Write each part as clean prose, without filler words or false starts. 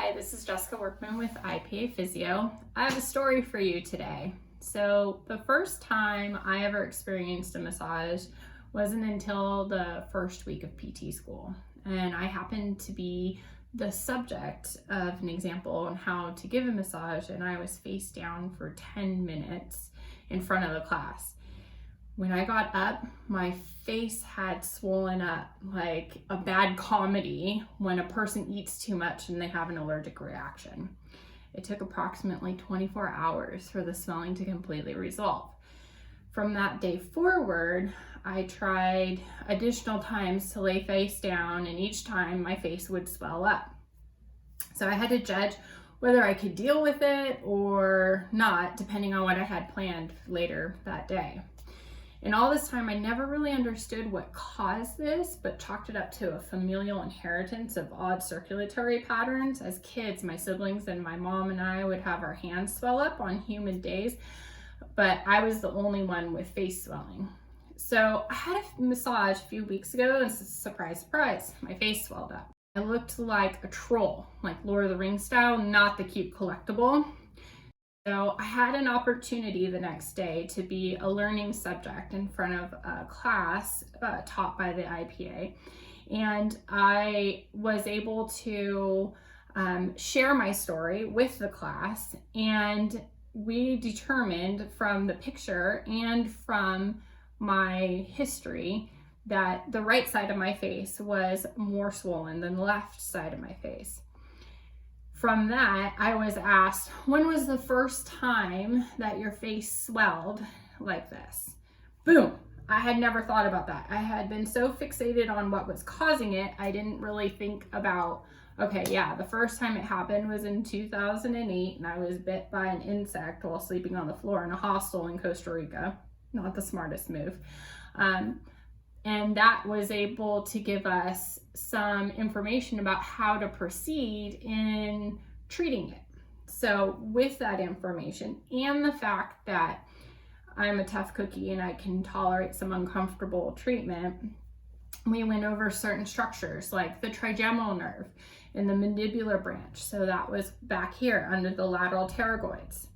Hi, this is Jessica Workman with IPA Physio. I have a story for you today. So the first time I ever experienced a massage wasn't until the first week of PT school. And I happened to be the subject of an example on how to give a massage, and I was face down for 10 minutes in front of the class. When I got up, my face had swollen up like a bad comedy when a person eats too much and they have an allergic reaction. It took approximately 24 hours for the swelling to completely resolve. From that day forward, I tried additional times to lay face down, and each time my face would swell up. So I had to judge whether I could deal with it or not, depending on what I had planned later that day. And all this time, I never really understood what caused this, but chalked it up to a familial inheritance of odd circulatory patterns. As kids, my siblings and my mom and I would have our hands swell up on humid days, but I was the only one with face swelling. So I had a massage a few weeks ago, and surprise, surprise, my face swelled up. I looked like a troll, like Lord of the Rings style, not the cute collectible. So I had an opportunity the next day to be a learning subject in front of a class taught by the IPA. And I was able to share my story with the class. And we determined from the picture and from my history that the right side of my face was more swollen than the left side of my face. From that, I was asked, when was the first time that your face swelled like this? Boom. I had never thought about that. I had been so fixated on what was causing it, I didn't really think about, okay, yeah, the first time it happened was in 2008, and I was bit by an insect while sleeping on the floor in a hostel in Costa Rica. Not the smartest move. And that was able to give us some information about how to proceed in treating it. So with that information and the fact that I'm a tough cookie and I can tolerate some uncomfortable treatment, we went over certain structures like the trigeminal nerve and the mandibular branch. So that was back here under the lateral pterygoids.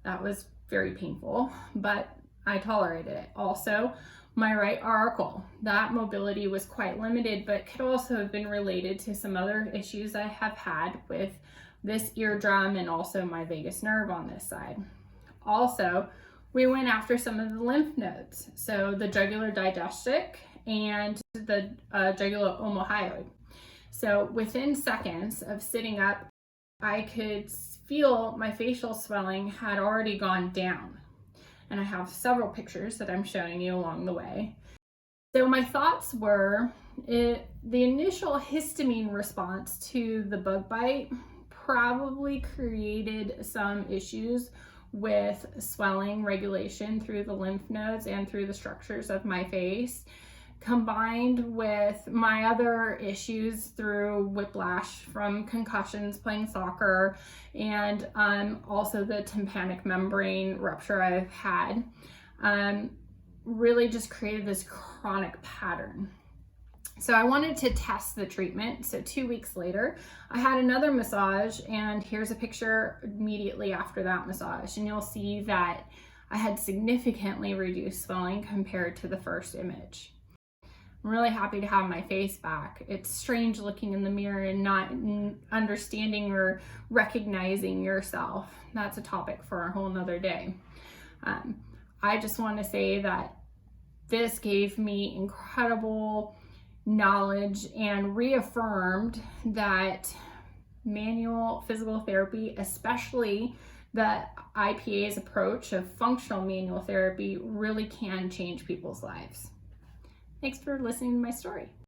That was very painful, but I tolerated it. Also, my right auricle, that mobility was quite limited, but could also have been related to some other issues I have had with this eardrum and also my vagus nerve on this side. Also, we went after some of the lymph nodes, so the jugular digestic and the jugular omohyoid. So within seconds of sitting up, I could feel my facial swelling had already gone down. And I have several pictures that I'm showing you along the way. So my thoughts were, the initial histamine response to the bug bite probably created some issues with swelling regulation through the lymph nodes and through the structures of my face, combined with my other issues through whiplash from concussions playing soccer, and also the tympanic membrane rupture I've had, really just created this chronic pattern. So I wanted to test the treatment. So 2 weeks later, I had another massage, and here's a picture immediately after that massage. And you'll see that I had significantly reduced swelling compared to the first image. I'm really happy to have my face back. It's strange looking in the mirror and not understanding or recognizing yourself. That's a topic for a whole nother day. I just want to say that this gave me incredible knowledge and reaffirmed that manual physical therapy, especially the IPA's approach of functional manual therapy, really can change people's lives. Thanks for listening to my story.